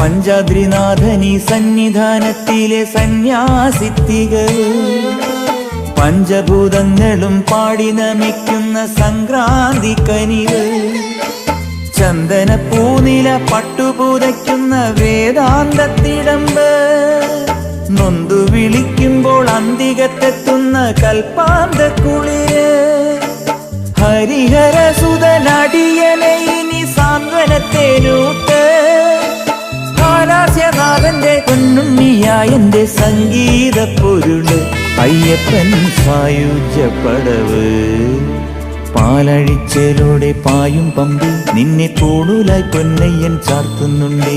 പഞ്ചാദ്രിനാഥനി സന്നിധാനത്തിലെ സന്യാസിത്തികൾ പഞ്ചഭൂതങ്ങളും പാടി നമിക്കുന്ന സംക്രാന്തി കനിവ് ചന്ദന പൂനില പട്ടുപൂതയ്ക്കുന്ന വേദാന്തത്തിടമ്പ് നൊന്തു വിളിക്കുമ്പോൾ അന്തികത്തെത്തുന്ന കൽപ്പാന്ത കുളിര് ഹരിഹര സുതനടിയനെ ഇനി സാന്ത്വനത്തേനൂട്ട് ഹാലാസ്യനാഥന്റെ പൊന്നുണ്ണിയായന്റെ സംഗീത പൊരുള് അയ്യപ്പൻ സായുജ്യപ്പടവ് പാലഴിച്ചേലോടെ പായും പമ്പി നിന്നെ കൂടുതലായി പൊന്നയ്യൻ ചാർത്തുന്നുണ്ടേ.